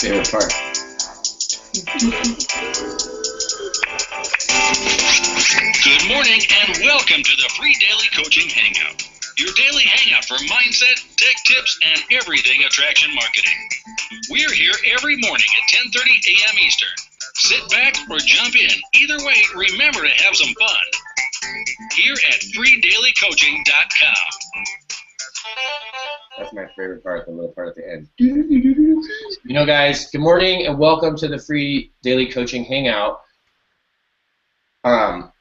favorite part. Good morning and welcome to the free daily coaching hangout. Your daily hangout for mindset, tech tips, and everything attraction marketing. We're here every morning at 10:30 a.m. Eastern. Sit back or jump in. Either way, remember to have some fun. Here at freedailycoaching.com. That's my favorite part, the little part at the end. You know, guys, good morning and welcome to the free daily coaching hangout. I'm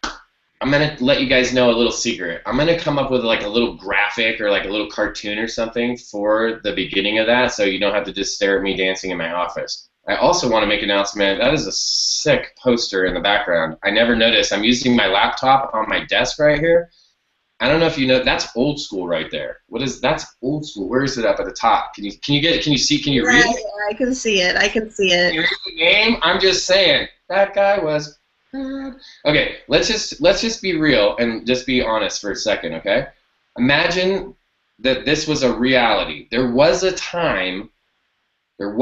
going to let you guys know a little secret. I'm going to come up with like a little graphic or like a little cartoon or something for the beginning of that so you don't have to just stare at me dancing in my office. I also want to make an announcement. That is a sick poster in the background. I never noticed. I'm using my laptop on my desk right here. I don't know if you know, that's old school right there. That's old school. Where is it up at the top? Can you read it? Yeah, I can see it. Can you read the name? I'm just saying. That guy was bad. Okay, let's just be real and just be honest for a second, okay? Imagine that this was a reality. There was a time that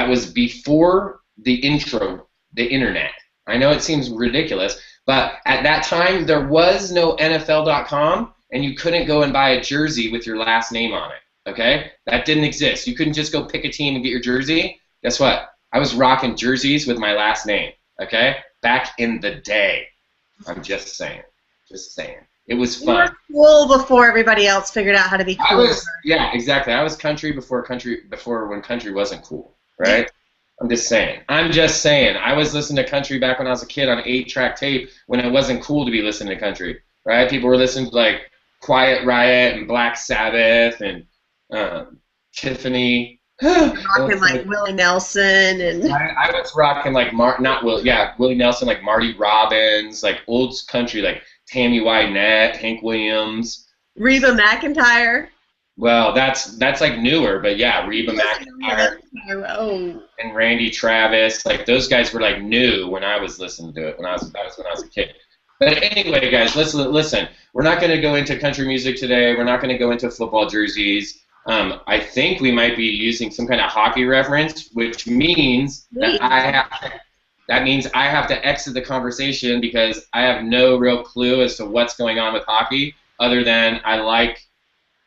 was before the internet. I know it seems ridiculous, but at that time there was no NFL.com and you couldn't go and buy a jersey with your last name on it, okay? That didn't exist. You couldn't just go pick a team and get your jersey. Guess what? I was rocking jerseys with my last name, okay? Back in the day. I'm just saying. It was fun. You were cool before everybody else figured out how to be cool. Yeah, exactly. I was country before when country wasn't cool, right? I'm just saying. I was listening to country back when I was a kid on 8-track tape when it wasn't cool to be listening to country, right? People were listening to like Quiet Riot and Black Sabbath and Tiffany. Rocking like Willie Nelson and. I was rocking like Willie Nelson, like Marty Robbins, like old country, like Tammy Wynette, Hank Williams, Reba McEntire. Well, that's like newer, but yeah, Reba McEntire and Randy Travis, like those guys were like new when I was listening to it when I was a kid. But anyway, guys, listen. We're not going to go into country music today. We're not going to go into football jerseys. I think we might be using some kind of hockey reference, which means that I have to exit the conversation because I have no real clue as to what's going on with hockey, other than I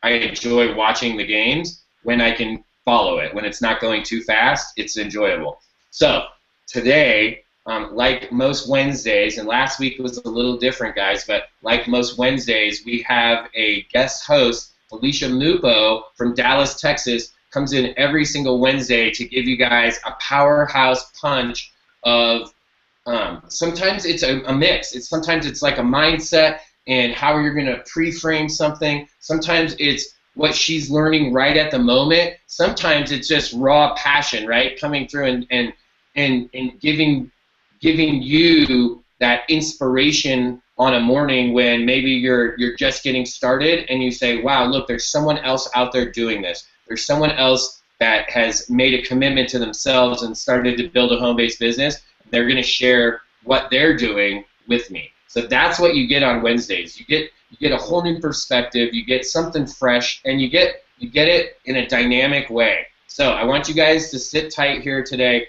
enjoy watching the games when I can follow it. When it's not going too fast, it's enjoyable. So today, like most Wednesdays, and last week was a little different, guys, but like most Wednesdays, we have a guest host, Felicia Mupo from Dallas, Texas, comes in every single Wednesday to give you guys a powerhouse punch of sometimes it's a mix. Sometimes it's like a mindset and how you're going to pre-frame something. Sometimes it's what she's learning right at the moment. Sometimes it's just raw passion, right, coming through and giving you that inspiration on a morning when maybe you're just getting started and you say, wow, look, there's someone else out there doing this. There's someone else that has made a commitment to themselves and started to build a home-based business. They're going to share what they're doing with me. So that's what you get on Wednesdays. You get a whole new perspective. You get something fresh, and you get it in a dynamic way. So I want you guys to sit tight here today.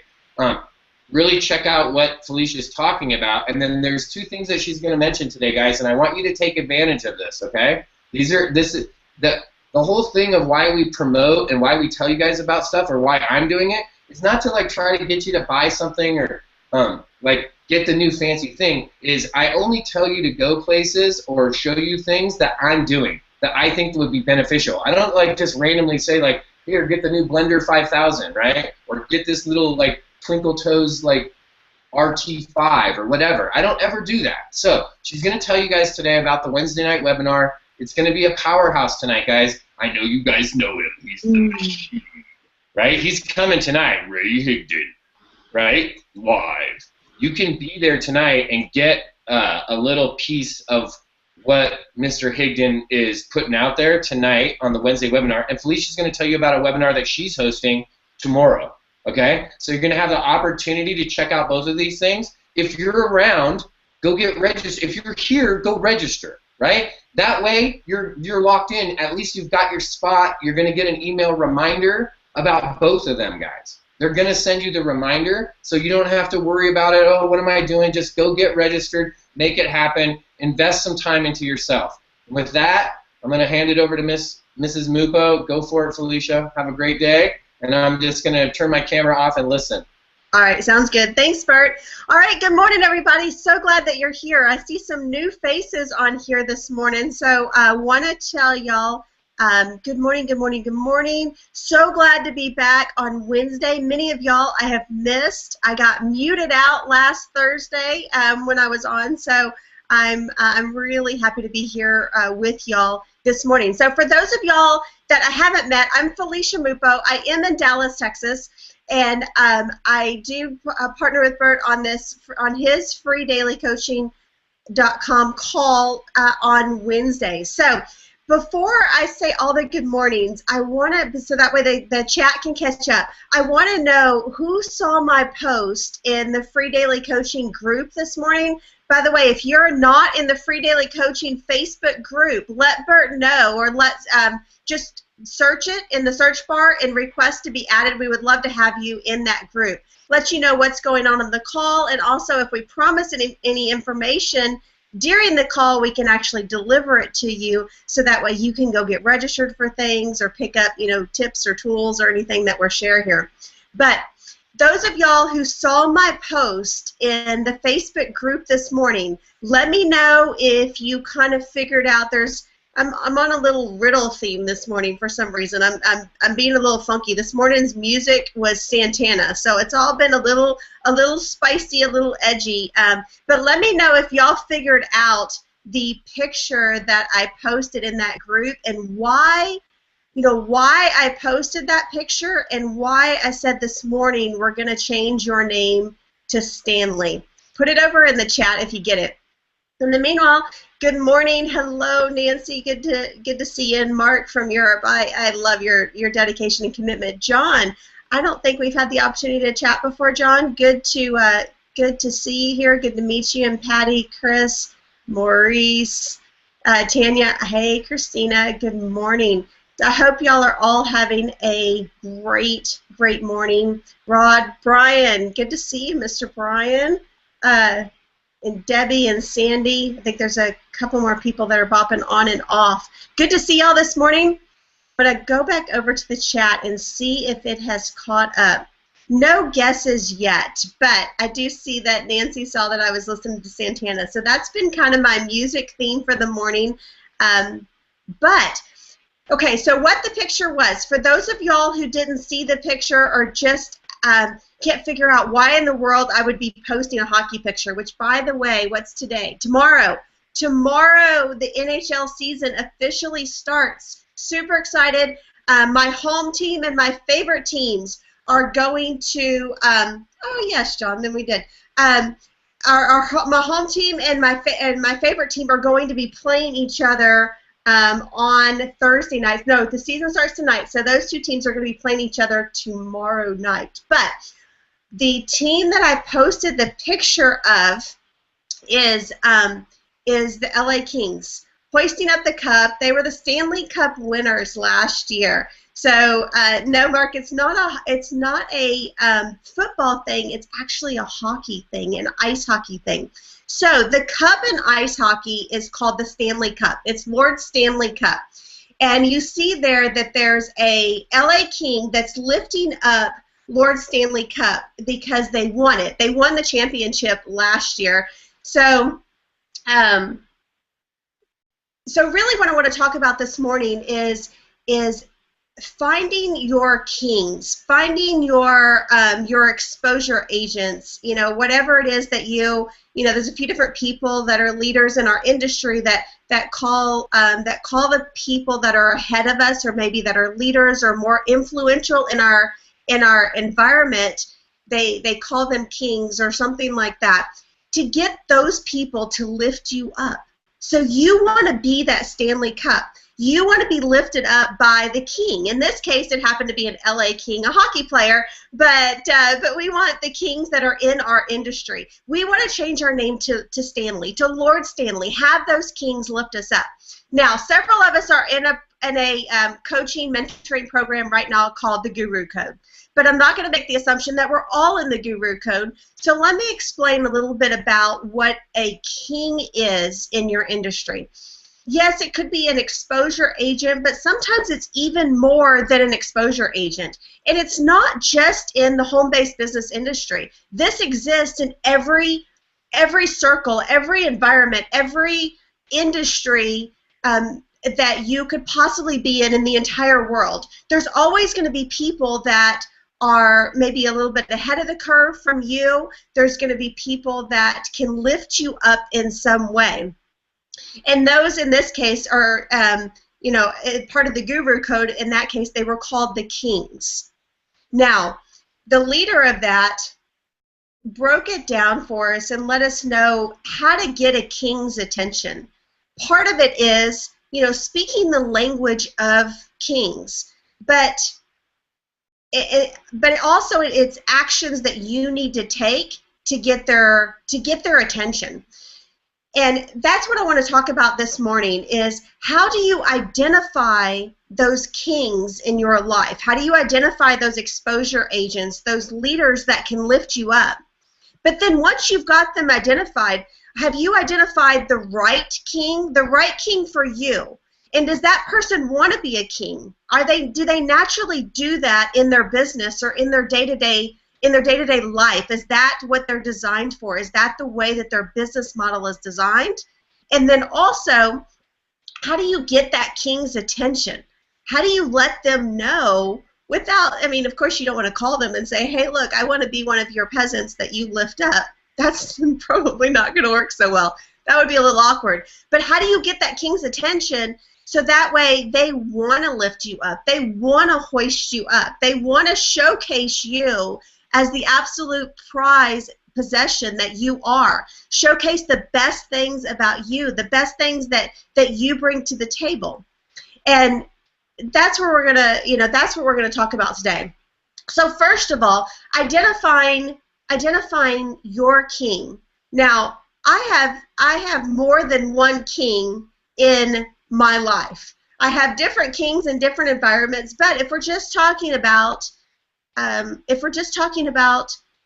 Really check out what Felicia's talking about, and then there's two things that she's going to mention today, guys, and I want you to take advantage of this. Okay? This is the whole thing of why we promote and why we tell you guys about stuff, or why I'm doing it. It's not to like try to get you to buy something or like get the new fancy thing. Is I only tell you to go places or show you things that I'm doing that I think would be beneficial. I don't like just randomly say like, here, get the new Blender 5000, right? Or get this little like Twinkle Toes like RT5 or whatever. I don't ever do that. So she's going to tell you guys today about the Wednesday night webinar. It's going to be a powerhouse tonight, guys. I know you guys know him. He's the machine, right? He's coming tonight, Ray Higdon, right? Live. You can be there tonight and get a little piece of what Mr. Higdon is putting out there tonight on the Wednesday webinar. And Felicia's going to tell you about a webinar that she's hosting tomorrow. Okay? So you're going to have the opportunity to check out both of these things. If you're around, go get registered. If you're here, go register, right? That way, you're locked in. At least you've got your spot. You're going to get an email reminder about both of them guys. They're going to send you the reminder, so you don't have to worry about it. Oh, what am I doing? Just go get registered, make it happen, invest some time into yourself. With that, I'm going to hand it over to Mrs. Mupo. Go for it, Felicia. Have a great day. And I'm just going to turn my camera off and listen. All right, sounds good. Thanks, Bert. All right, good morning, everybody. So glad that you're here. I see some new faces on here this morning, so I want to tell y'all good morning, good morning, good morning. So glad to be back on Wednesday. Many of y'all I have missed. I got muted out last Thursday when I was on, so I'm really happy to be here with y'all this morning. So for those of y'all that I haven't met, I'm Felicia Mupo. I am in Dallas, Texas. And I do partner with Bert on this on his free dailycoaching.com call on Wednesday. So before I say all the good mornings, I want to, so that way the chat can catch up, I want to know who saw my post in the free daily coaching group this morning. By the way, if you're not in the free daily coaching Facebook group, let Bert know, or let's just search it in the search bar and request to be added. We would love to have you in that group. Let you know what's going on the call, and also if we promise any information during the call, we can actually deliver it to you, so that way you can go get registered for things or pick up, tips or tools or anything that we're sharing here. But those of y'all who saw my post in the Facebook group this morning, let me know if you kind of figured out I'm on a little riddle theme this morning for some reason. I'm being a little funky. This morning's music was Santana, so it's all been a little spicy, a little edgy. But let me know if y'all figured out the picture that I posted in that group, and why I posted that picture, and why I said this morning we're going to change your name to Stanley. Put it over in the chat if you get it. In the meanwhile, good morning. Hello, Nancy. Good to see you. And Mark from Europe. I love your dedication and commitment. John, I don't think we've had the opportunity to chat before, John. Good to see you here. Good to meet you. And Patty, Chris, Maurice, Tanya. Hey, Christina. Good morning. I hope y'all are all having a great morning. Rod, Brian. Good to see you, Mr. Brian. And Debbie and Sandy. I think there's a couple more people that are bopping on and off. Good to see y'all this morning. But I go back over to the chat and see if it has caught up. No guesses yet, but I do see that Nancy saw that I was listening to Santana. So that's been kind of my music theme for the morning. Okay, so what the picture was, for those of y'all who didn't see the picture or just can't figure out why in the world I would be posting a hockey picture, which, by the way, what's today? Tomorrow. Tomorrow, the NHL season officially starts. Super excited. My home team and my favorite teams are going to, oh, yes, John, then we did. My home team and my favorite team are going to be playing each other on Thursday night. No, the season starts tonight, so those two teams are going to be playing each other tomorrow night. But the team that I posted the picture of is the LA Kings, hoisting up the cup. They were the Stanley Cup winners last year. So no, Mark, it's not a football thing. It's actually a hockey thing, an ice hockey thing. So the cup in ice hockey is called the Stanley Cup. It's Lord Stanley Cup. And you see there that there's a LA King that's lifting up Lord Stanley Cup because they won it. They won the championship last year. So really what I want to talk about this morning is finding your kings, finding your exposure agents, whatever it is that there's a few different people that are leaders in our industry that call the people that are ahead of us, or maybe that are leaders or more influential in our environment, they call them kings or something like that, to get those people to lift you up. So you want to be that Stanley Cup. You want to be lifted up by the king. In this case, it happened to be an LA King, a hockey player, but we want the kings that are in our industry. We want to change our name to Stanley, to Lord Stanley. Have those kings lift us up. Now, several of us are in coaching mentoring program right now called the Guru Code. But I'm not going to make the assumption that we're all in the Guru Code. So let me explain a little bit about what a king is in your industry. Yes, it could be an exposure agent, but sometimes it's even more than an exposure agent. And it's not just in the home-based business industry. This exists in every circle, every environment, every industry that you could possibly be in the entire world. There's always going to be people that are maybe a little bit ahead of the curve from you. There's going to be people that can lift you up in some way. And those in this case are, part of the Guru Code. In that case, they were called the kings. Now, the leader of that broke it down for us and let us know how to get a king's attention. Part of it is, speaking the language of kings, but also it's actions that you need to take to get their attention. And that's what I want to talk about this morning is how do you identify those kings in your life? How do you identify those exposure agents, those leaders that can lift you up? But then once you've got them identified, have you identified the right king for you? And does that person want to be a king? Do they naturally do that in their business or in their day-to-day life? Is that what they're designed for? Is that the way that their business model is designed? And then also, how do you get that king's attention? How do you let them know without, of course you don't want to call them and say, hey, look, I want to be one of your peasants that you lift up. That's probably not going to work so well. That would be a little awkward. But how do you get that king's attention so that way they want to lift you up? They want to hoist you up. They want to showcase you as the absolute prize possession that you are. Showcase the best things about you, the best things that you bring to the table. And that's where we're gonna talk about today. So first of all, identifying your king. Now, I have more than one king in my life. I have different kings in different environments, but if we're just talking about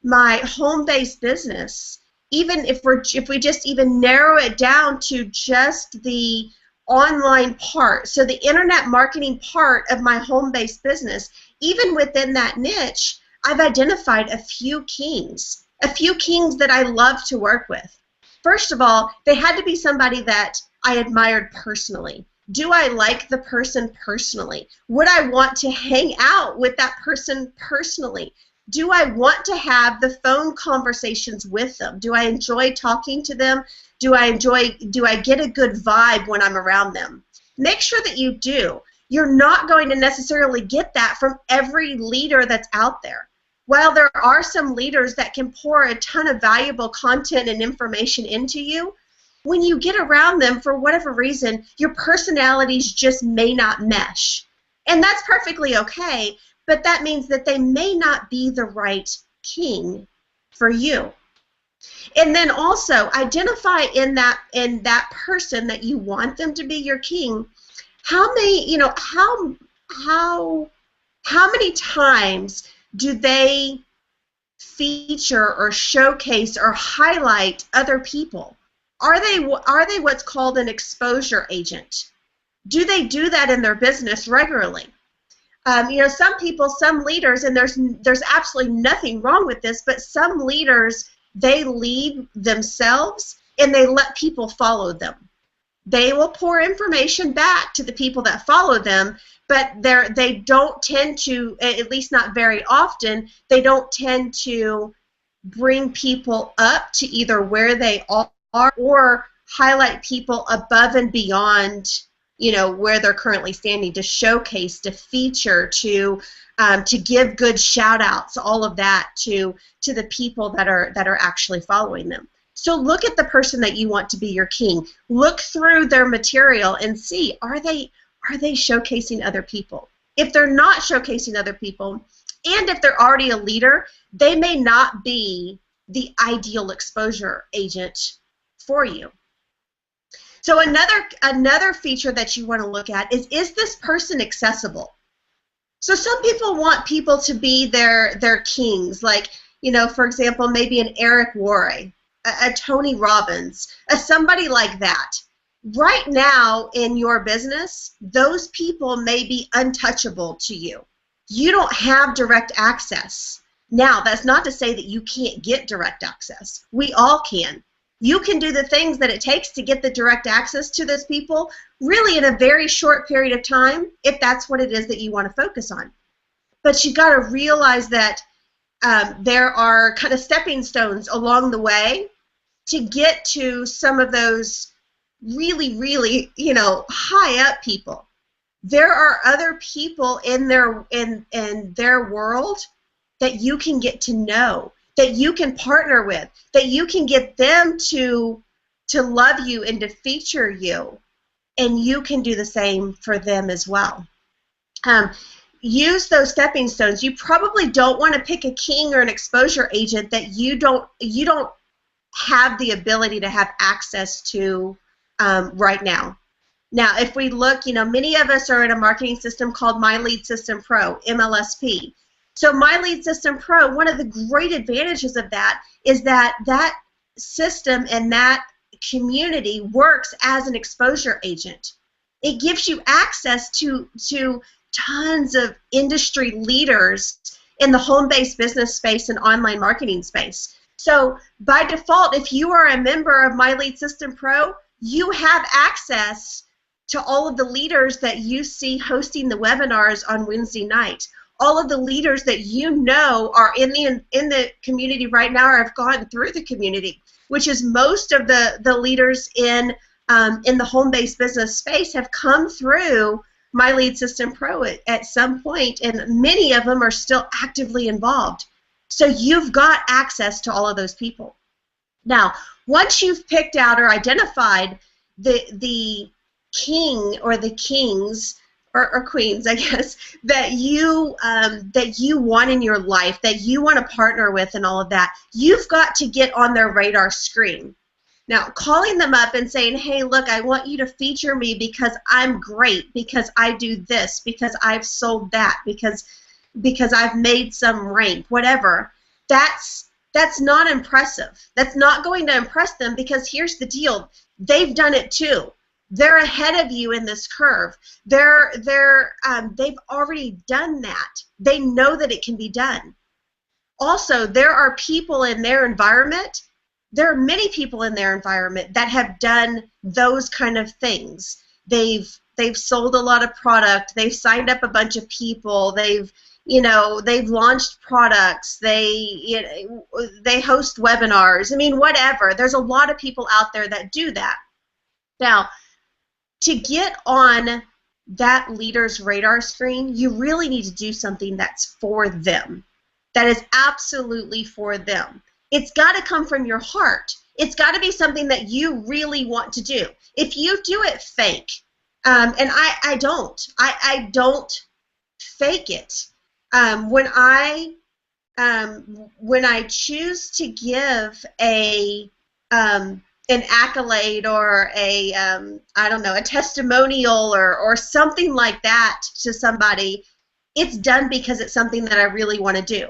my home-based business, even if we just even narrow it down to just the online part, so the internet marketing part of my home-based business, even within that niche, I've identified a few kings that I love to work with. First of all, they had to be somebody that I admired personally. Do I like the person personally? Would I want to hang out with that person personally? Do I want to have the phone conversations with them? Do I enjoy talking to them? Do I get a good vibe when I'm around them? Make sure that you do. You're not going to necessarily get that from every leader that's out there. While there are some leaders that can pour a ton of valuable content and information into you, when you get around them, for whatever reason, your personalities just may not mesh. And that's perfectly okay, but that means that they may not be the right king for you. And then also identify in that person that you want them to be your king, how many times do they feature or showcase or highlight other people? Are they what's called an exposure agent? Do they do that in their business regularly? Some people, some leaders, and there's absolutely nothing wrong with this, but some leaders, they lead themselves and they let people follow them. They will pour information back to the people that follow them, but they don't tend to, at least not very often, they don't tend to bring people up to either where they are or highlight people above and beyond, where they're currently standing, to showcase, to feature, to give good shout-outs, all of that to the people that are actually following them. So look at the person that you want to be your king. Look through their material and see, are they showcasing other people? If they're not showcasing other people, and if they're already a leader, they may not be the ideal exposure agent for you. So another feature that you want to look at is this person accessible? So some people want people to be their kings, like, for example, maybe an Eric Worre, a Tony Robbins, somebody like that. Right now in your business, those people may be untouchable to you. You don't have direct access. Now, that's not to say that you can't get direct access. We all can. You can do the things that it takes to get the direct access to those people really in a very short period of time if that's what it is that you want to focus on. But you got to realize that there are kind of stepping stones along the way to get to some of those really, really, high up people. There are other people in their world that you can get to know, that you can partner with, that you can get them to love you and to feature you, and you can do the same for them as well. Use those stepping stones. You probably don't want to pick a king or an exposure agent that you don't have the ability to have access to right now. Now, if we look, many of us are in a marketing system called My Lead System Pro, MLSP. So My Lead System Pro, one of the great advantages of that is that that system and that community works as an exposure agent. It gives you access to tons of industry leaders in the home-based business space and online marketing space. So by default, if you are a member of My Lead System Pro, you have access to all of the leaders that you see hosting the webinars on Wednesday night. All of the leaders that are in the community right now or have gone through the community, which is most of the leaders in the home-based business space have come through My Lead System Pro at some point, and many of them are still actively involved. So you've got access to all of those people. Now, once you've picked out or identified the king or the kings or queens, I guess, that you want in your life, that you want to partner with and all of that, you've got to get on their radar screen. Now, calling them up and saying, hey, look, I want you to feature me because I'm great, because I do this, because I've sold that, because I've made some rank, whatever, that's not impressive. That's not going to impress them, because here's the deal. They've done it too. They're ahead of you in this curve. They've already done that. They know that it can be done. Also, there are people in their environment. There are many people in their environment that have done those kind of things. They've sold a lot of product. They've signed up a bunch of people. They've launched products. They host webinars. I mean, whatever. There's a lot of people out there that do that. Now, to get on that leader's radar screen, you really need to do something that's for them, that is absolutely for them. It's got to come from your heart. It's got to be something that you really want to do. If you do it fake, and I don't fake it. When I choose to give an accolade or a testimonial or something like that to somebody, it's done because it's something that I really want to do.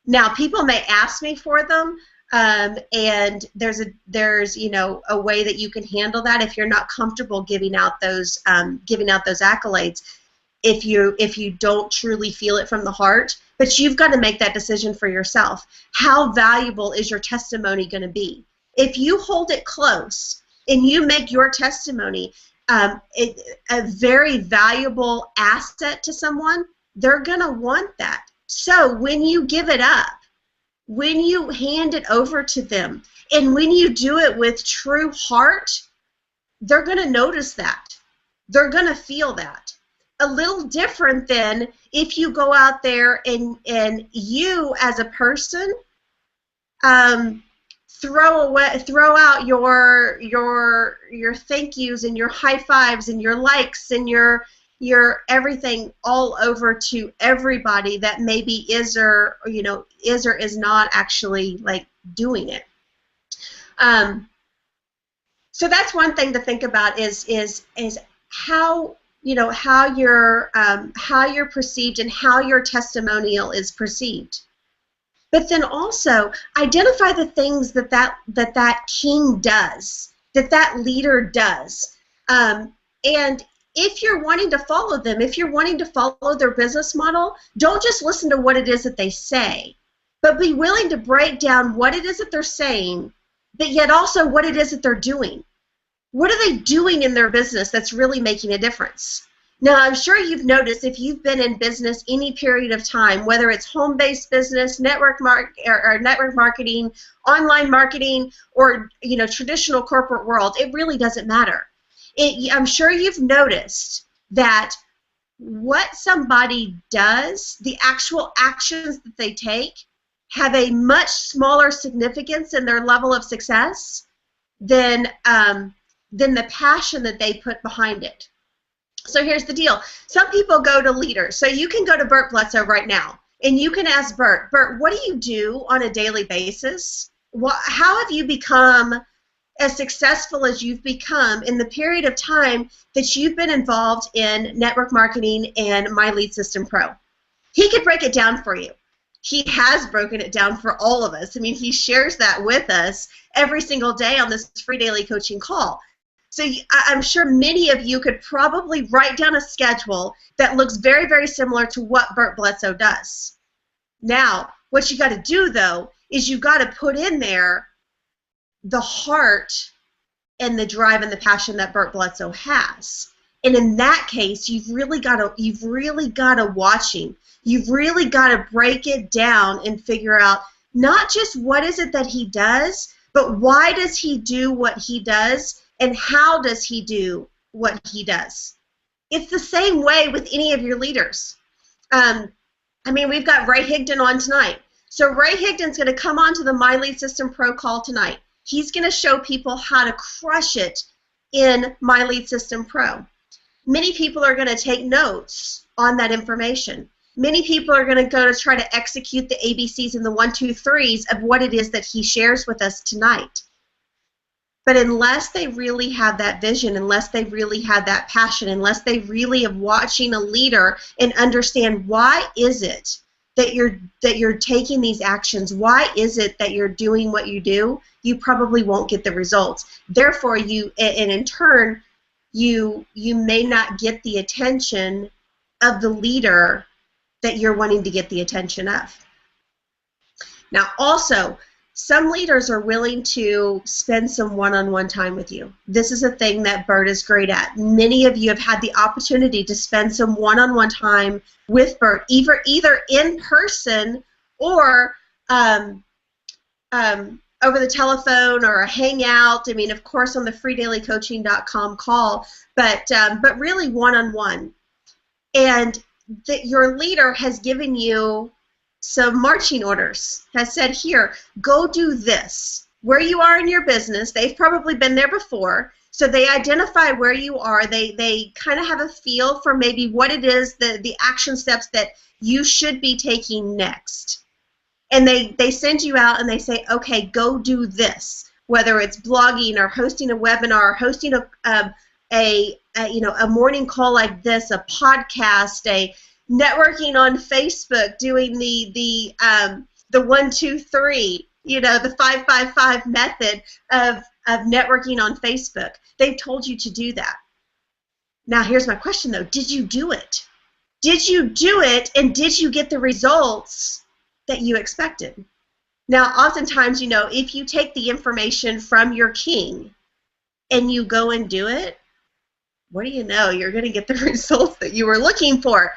Now, people may ask me for them, and there's a way that you can handle that if you're not comfortable giving out those accolades, if you don't truly feel it from the heart. But you've got to make that decision for yourself. How valuable is your testimony going to be? If you hold it close and you make your testimony a very valuable asset to someone, they're going to want that. So when you give it up, when you hand it over to them, and when you do it with true heart, they're going to notice that. They're going to feel that. A little different than if you go out there and you as a person throw out your thank yous and your high fives and your likes and your everything all over to everybody that maybe is or is not actually like doing it. So that's one thing to think about is how how you're perceived and how your testimonial is perceived. But then also identify the things that king does, that leader does, and if you're wanting to follow them, if you're wanting to follow their business model, don't just listen to what it is that they say, but be willing to break down what it is that they're saying, but yet also what it is that they're doing. What are they doing in their business that's really making a difference? Now, I'm sure you've noticed if you've been in business any period of time, whether it's home-based business, network marketing, online marketing, or traditional corporate world, it really doesn't matter. I'm sure you've noticed that what somebody does, the actual actions that they take, have a much smaller significance in their level of success than the passion that they put behind it. So here's the deal. Some people go to leaders. So you can go to Bert Bledsoe right now, and you can ask Bert, what do you do on a daily basis? How have you become as successful as you've become in the period of time that you've been involved in network marketing and My Lead System Pro? He could break it down for you. He has broken it down for all of us. I mean, he shares that with us every single day on this free daily coaching call. So I'm sure many of you could probably write down a schedule that looks very, very similar to what Bert Bledsoe does. Now, what you got to do, though, is you got to put in there the heart and the drive and the passion that Bert Bledsoe has. And in that case, you've really got to watch him. You've really got to break it down and figure out not just what is it that he does, but why does he do what he does, and how does he do what he does. It's the same way with any of your leaders. I mean, we've got Ray Higdon on tonight. So Ray Higdon's going to come on to the My Lead System Pro call tonight. He's going to show people how to crush it in My Lead System Pro. Many people are going to take notes on that information. Many people are going to go to try to execute the ABCs and the 1, 2, 3s of what it is that he shares with us tonight. But unless they really have that vision, unless they really have that passion, unless they really are watching a leader and understand why is it that you're taking these actions, why is it that you're doing what you do, you probably won't get the results. Therefore, in turn, you may not get the attention of the leader that you're wanting to get the attention of. Now, also, some leaders are willing to spend some one-on-one time with you. This is a thing that Bert is great at. Many of you have had the opportunity to spend some one-on-one time with Bert, either in person or over the telephone or a hangout. I mean, of course, on the freedailycoaching.com call, but really one-on-one. And your leader has given you some marching orders, has said, here, go do this. Where you are in your business, they've probably been there before, so they identify where you are. They kind of have a feel for maybe what it is, the action steps that you should be taking next. And they send you out and they say, okay, go do this, whether it's blogging or hosting a webinar or hosting a morning call like this, a podcast, a networking on Facebook, doing the 1, 2, 3, the 5-5-5 method of networking on Facebook. They've told you to do that. Now, here's my question, though. Did you do it? Did you do it, and did you get the results that you expected? Now, oftentimes, if you take the information from your king and you go and do it, what do you know? You're going to get the results that you were looking for.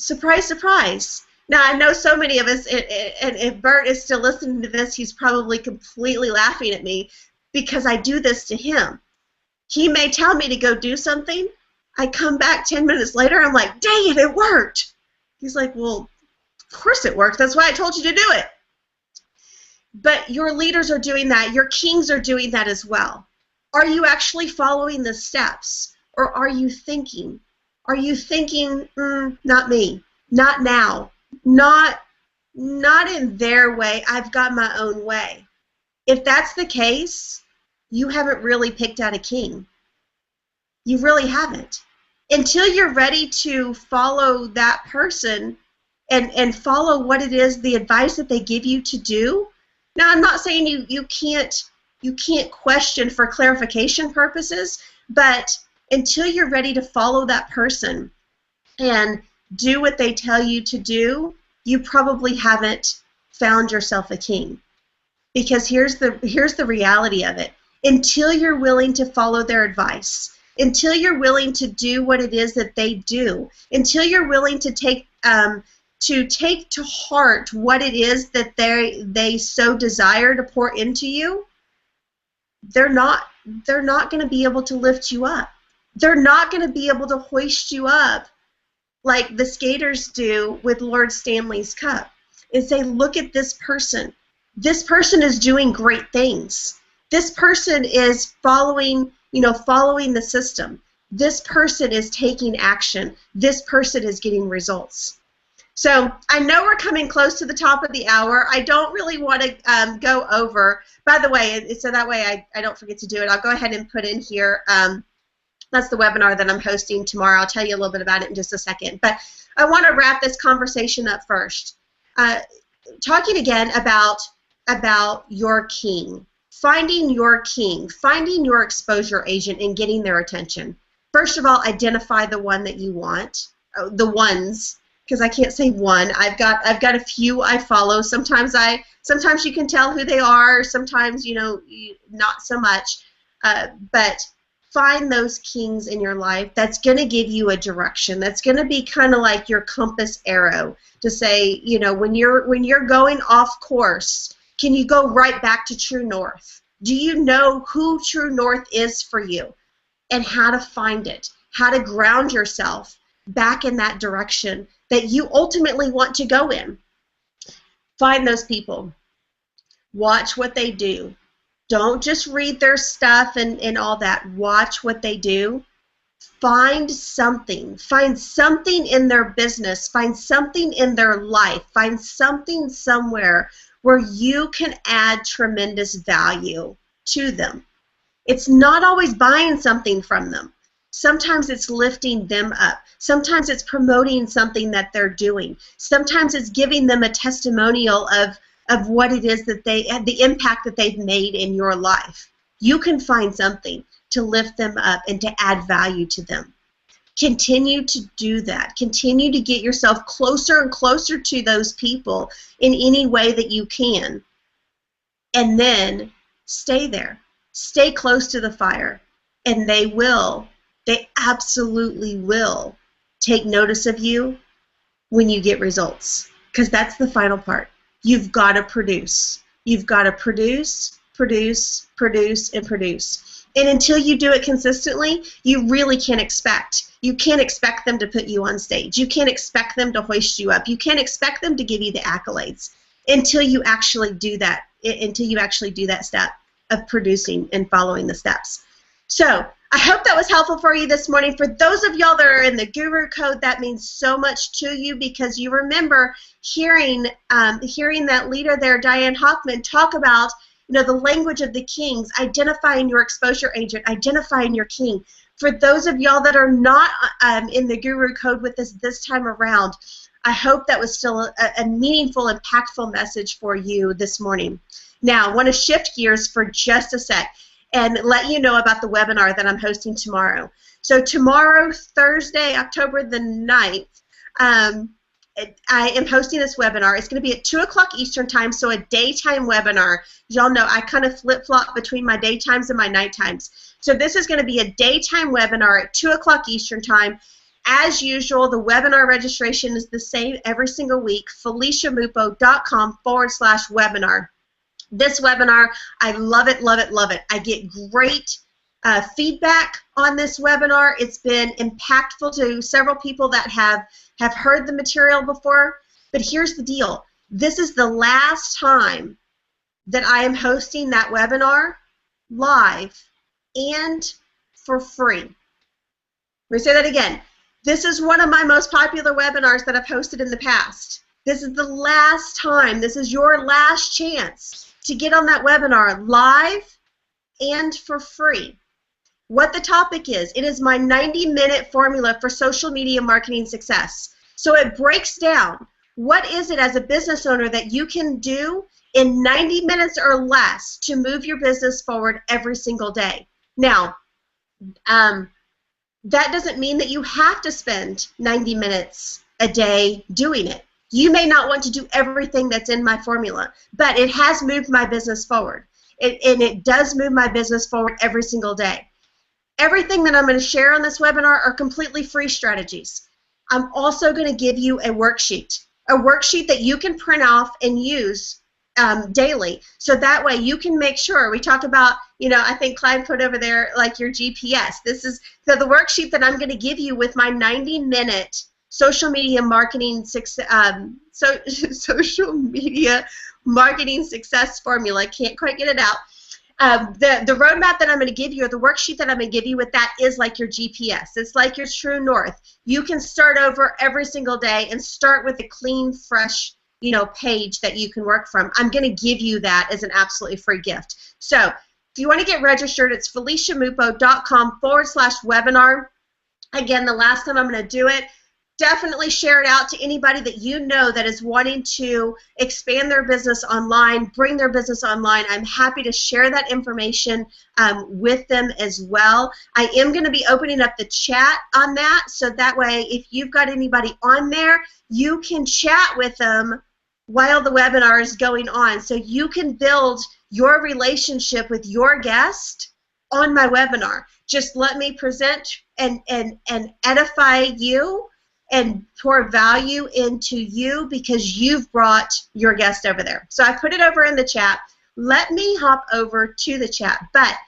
Surprise, surprise. Now, I know so many of us, and if Bert is still listening to this, he's probably completely laughing at me because I do this to him. He may tell me to go do something. I come back 10 minutes later, I'm like, dang it, it worked. He's like, well, of course it worked. That's why I told you to do it. But your leaders are doing that. Your kings are doing that as well. Are you actually following the steps, or are you thinking? Are you thinking, not me, not now, not in their way, I've got my own way? If that's the case, you haven't really picked out a king. You really haven't. Until you're ready to follow that person and follow what it is, the advice that they give you to do. Now, I'm not saying you can't question for clarification purposes, but until you're ready to follow that person and do what they tell you to do, you probably haven't found yourself a king. Because here's the reality of it. Until you're willing to follow their advice, until you're willing to do what it is that they do, until you're willing to take to heart what it is that they so desire to pour into you, they're not going to be able to lift you up. They're not going to be able to hoist you up like the skaters do with Lord Stanley's Cup and say, look at this person. This person is doing great things. This person is following the system. This person is taking action. This person is getting results. So I know we're coming close to the top of the hour. I don't really want to go over. By the way, so that way I don't forget to do it, I'll go ahead and put in here, that's the webinar that I'm hosting tomorrow. I'll tell you a little bit about it in just a second. But I want to wrap this conversation up first. Talking again about your king. Finding your king, finding your exposure agent and getting their attention. First of all, identify the one that you want, the ones, because I can't say one. I've got a few I follow. Sometimes you can tell who they are. Sometimes not so much. But find those kings in your life. That's going to give you a direction. That's going to be kind of like your compass arrow to say, when you're going off course, can you go right back to true north? Do you know who true north is for you and how to find it, how to ground yourself back in that direction that you ultimately want to go in? Find those people. Watch what they do. Don't just read their stuff and all that. Watch what they do. Find something. Find something in their business. Find something in their life. Find something somewhere where you can add tremendous value to them. It's not always buying something from them. Sometimes it's lifting them up. Sometimes it's promoting something that they're doing. Sometimes it's giving them a testimonial of what it is that the impact that they've made in your life. You can find something to lift them up and to add value to them. Continue to do that. Continue to get yourself closer and closer to those people in any way that you can. And then stay there. Stay close to the fire. And they absolutely will take notice of you when you get results. Because that's the final part. You've got to produce. You've got to produce, produce, produce, and produce. And until you do it consistently, you really can't expect. You can't expect them to put you on stage. You can't expect them to hoist you up. You can't expect them to give you the accolades until you actually do that. Until you actually do that step of producing and following the steps. So I hope that was helpful for you this morning. For those of y'all that are in the Guru Code, that means so much to you because you remember hearing that leader there, Diane Hoffman, talk about the language of the kings, identifying your exposure agent, identifying your king. For those of y'all that are not in the Guru Code with us this time around, I hope that was still a meaningful, impactful message for you this morning. Now, I want to shift gears for just a sec and let you know about the webinar that I'm hosting tomorrow. So tomorrow, Thursday, October the 9th, I am hosting this webinar. It's going to be at 2 o'clock Eastern Time, so a daytime webinar. Y'all know I kind of flip-flop between my daytimes and my night times. So this is going to be a daytime webinar at 2 o'clock Eastern Time. As usual, the webinar registration is the same every single week, FeliciaMupo.com/webinar. This webinar, I love it, love it, love it. I get great feedback on this webinar. It's been impactful to several people that have heard the material before. But here's the deal. This is the last time that I am hosting that webinar live and for free. Let me say that again. This is one of my most popular webinars that I've hosted in the past. This is the last time. This is your last chance to get on that webinar live and for free. What the topic is, it is my 90-minute formula for social media marketing success. So it breaks down what is it as a business owner that you can do in 90 minutes or less to move your business forward every single day. Now, that doesn't mean that you have to spend 90 minutes a day doing it. You may not want to do everything that's in my formula, but it has moved my business forward. And it does move my business forward every single day. Everything that I'm going to share on this webinar are completely free strategies. I'm also going to give you a worksheet that you can print off and use daily. So that way you can make sure, we talk about, I think Clive put over there like your GPS. This is the worksheet that I'm going to give you with my 90-minute social media marketing social media marketing success formula. Can't quite get it out. The roadmap that I'm going to give you, or the worksheet that I'm going to give you with that, is like your GPS. It's like your true north. You can start over every single day and start with a clean, fresh, page that you can work from. I'm going to give you that as an absolutely free gift. So if you want to get registered, it's FeliciaMupo.com/webinar. Again, the last time I'm going to do it, definitely share it out to anybody that you know that is wanting to expand their business online, bring their business online. I'm happy to share that information with them as well. I am going to be opening up the chat on that, so that way if you've got anybody on there, you can chat with them while the webinar is going on, so you can build your relationship with your guest on my webinar. Just let me present and edify you and pour value into you because you've brought your guest over there. So I put it over in the chat. Let me hop over to the chat. But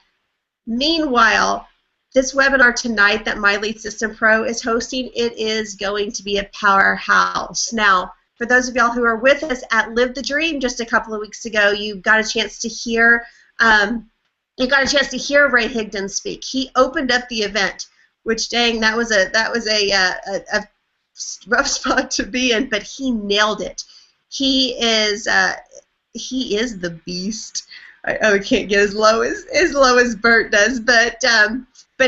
meanwhile, this webinar tonight that My Lead System Pro is hosting, it is going to be a powerhouse. Now, for those of y'all who are with us at Live the Dream just a couple of weeks ago, you got a chance to hear Ray Higdon speak. He opened up the event, which, dang, that was a rough spot to be in, but he nailed it. He is the beast. I can't get as low as Bert does, but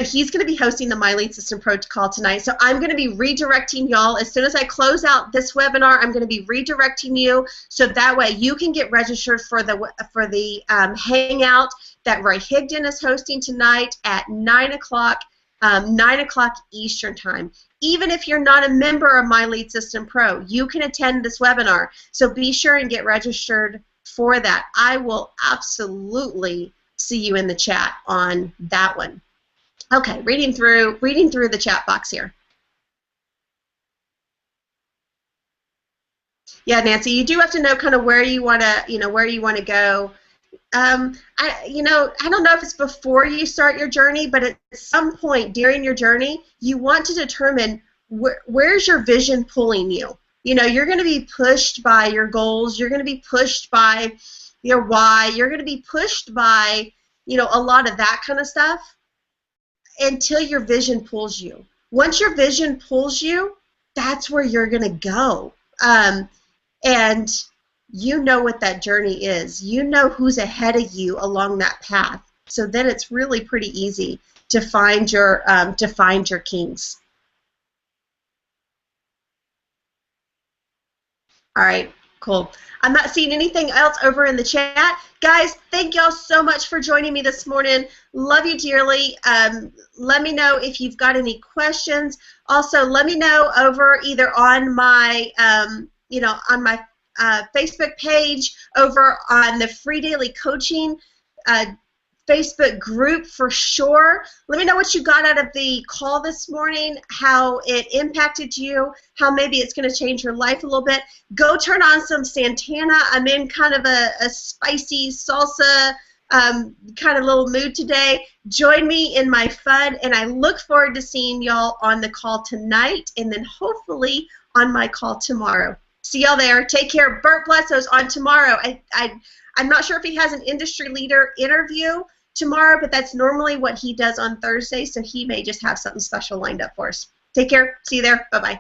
he's going to be hosting the My Lead System Protocol tonight. So I'm going to be redirecting y'all as soon as I close out this webinar. I'm going to be redirecting you so that way you can get registered for the hangout that Ray Higdon is hosting tonight at 9 o'clock. 9 o'clock Eastern Time. Even if you're not a member of My Lead System Pro, you can attend this webinar. So be sure and get registered for that. I will absolutely see you in the chat on that one. Okay, reading through the chat box here. Yeah, Nancy, you do have to know kind of where you want to go. I don't know if it's before you start your journey, but at some point during your journey, you want to determine where's your vision pulling you. You're going to be pushed by your goals. You're going to be pushed by your why. You're going to be pushed by, a lot of that kind of stuff until your vision pulls you. Once your vision pulls you, that's where you're going to go. And you know what that journey is. You know who's ahead of you along that path. So then it's really pretty easy to find your kings. All right, cool. I'm not seeing anything else over in the chat. Guys, thank y'all so much for joining me this morning. Love you dearly. Let me know if you've got any questions. Also, let me know over either on my, on my Facebook page, over on the Free Daily Coaching Facebook group for sure. Let me know what you got out of the call this morning, how it impacted you, how maybe it's going to change your life a little bit. Go turn on some Santana. I'm in kind of a spicy salsa kind of little mood today. Join me in my fun, and I look forward to seeing y'all on the call tonight and then hopefully on my call tomorrow. See y'all there. Take care. Bert Blesso's on tomorrow. I'm not sure if he has an industry leader interview tomorrow, but that's normally what he does on Thursday, so he may just have something special lined up for us. Take care. See you there. Bye-bye.